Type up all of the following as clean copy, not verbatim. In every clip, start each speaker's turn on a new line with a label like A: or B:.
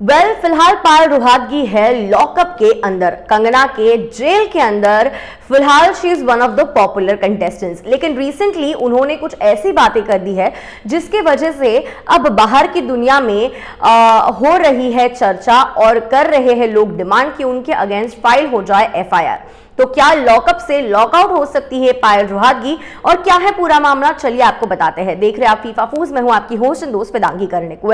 A: फिलहाल पायल रोहतगी है लॉकअप के अंदर, कंगना के जेल के अंदर। फिलहाल she is one of the popular contestants, लेकिन रिसेंटली उन्होंने कुछ ऐसी बातें कर दी है जिसके वजह से अब बाहर की दुनिया में हो रही है चर्चा और कर रहे हैं लोग डिमांड कि उनके अगेंस्ट फाइल हो जाए एफआईआर। तो क्या लॉकअप से लॉकआउट हो सकती है पायल रोहतगी और क्या है पूरा मामला, चलिए आपको बताते हैं। देख रहे हैं आप फीफा फूज, मैं हूं आपकी होस्ट एंड दोस्त वेदांगी कर्णिक।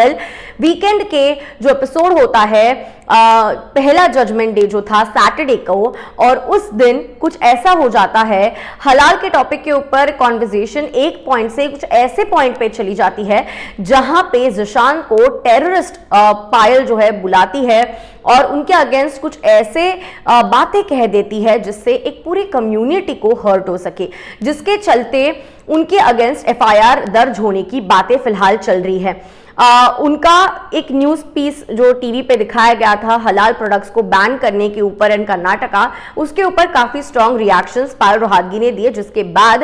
A: वीकेंड के जो एपिसोड होता है, पहला जजमेंट डे जो था सैटरडे को, और उस दिन कुछ ऐसा हो जाता है, हलाल के टॉपिक के ऊपर कॉन्वर्सेशन एक पॉइंट से कुछ ऐसे पॉइंट पे चली जाती है जहां पे ज़ीशान को टेररिस्ट पायल जो है बुलाती है और उनके अगेंस्ट कुछ ऐसे बातें कह देती है जिससे एक पूरी कम्युनिटी को हर्ट हो सके, जिसके चलते उनके अगेंस्ट एफआईआर दर्ज होने की बातें फिलहाल चल रही है। उनका एक न्यूज पीस जो टीवी पे दिखाया गया था हलाल प्रोडक्ट्स को बैन करने के ऊपर इन कर्नाटका, उसके ऊपर काफी स्ट्रॉन्ग रिएक्शंस पायल रोहतगी ने दिए, जिसके बाद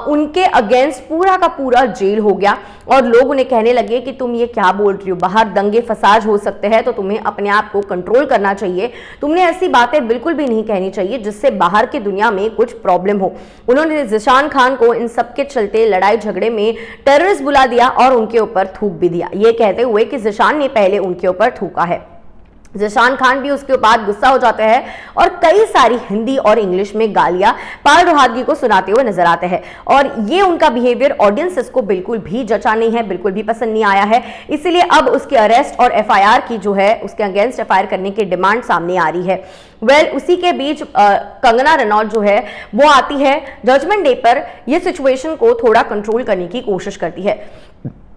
A: उनके अगेंस्ट पूरा का पूरा जेल हो गया और लोग उन्हें कहने लगे कि तुम ये क्या बोल रही हो, बाहर दंगे फसाद हो सकते हैं तो तुम्हें अपने आप को कंट्रोल करना चाहिए, तुमने ऐसी बातें बिल्कुल भी नहीं कहनी चाहिए जिससे बाहर की दुनिया में कुछ प्रॉब्लम हो। उन्होंने ज़ीशान खान को इन सब के चलते लड़ाई झगड़े में टेररिस्ट बुला दिया और उनके ऊपर थूक भी दिया, ये कहते हुए कि ज़ीशान ने पहले उनके ऊपर थूका है। ज़ीशान खान भी उसके बाद गुस्सा हो जाते हैं और कई सारी हिंदी और इंग्लिश में गालियां पायल रोहतगी को सुनाते हुए नजर आते हैं और ये उनका बिहेवियर ऑडियंसेस को बिल्कुल भी जचा नहीं है, बिल्कुल भी पसंद नहीं आया है। इसीलिए अब उसके अरेस्ट और एफआईआर की जो है उसके अगेंस्ट एफआईआर करने की डिमांड सामने आ रही है। उसी के बीच कंगना रनौत जो है वो आती है जजमेंट डे पर, यह सिचुएशन को थोड़ा कंट्रोल करने की कोशिश करती है।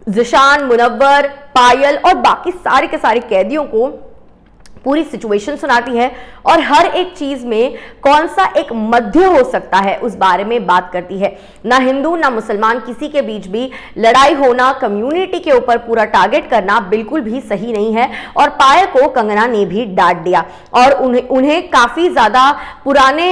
A: ज़ीशान, मुनव्वर, पायल और बाकी सारे के सारे कैदियों को पूरी सिचुएशन सुनाती है और हर एक चीज में कौन सा एक मध्य हो सकता है उस बारे में बात करती है। ना हिंदू ना मुसलमान किसी के बीच भी लड़ाई होना, कम्युनिटी के ऊपर पूरा टारगेट करना बिल्कुल भी सही नहीं है। और पायल को कंगना ने भी डांट दिया और उन्हें काफी ज्यादा पुराने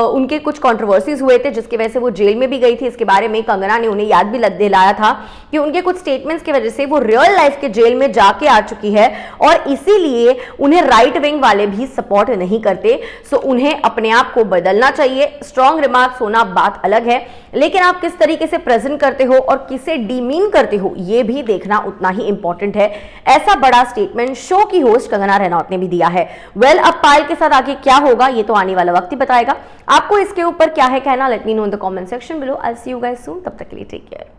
A: उनके कुछ कंट्रोवर्सीज हुए थे जिसकी वजह से वो जेल में भी गई थी। इसके बारे में कंगना ने उन्हें याद भी दिलाया था कि उनके कुछ स्टेटमेंट्स की वजह से वो रियल लाइफ के जेल में जाके आ चुकी है और इसीलिए उन्हें राइट विंग वाले भी सपोर्ट नहीं करते। सो उन्हें अपने आप को बदलना चाहिए। स्ट्रॉन्ग रिमार्क्स होना बात अलग है, लेकिन आप किस तरीके से प्रेजेंट करते हो और किसे डीमीन करते हो ये भी देखना उतना ही इंपॉर्टेंट है। ऐसा बड़ा स्टेटमेंट शो की होस्ट कंगना रनौत ने भी दिया है। अब पायल के साथ आगे क्या होगा ये तो आने वाला वक्त ही बताएगा। आपको इसके ऊपर क्या है कहना, let me know in the comment section below. I will see you guys सून, तब तक के लिए टेक केयर।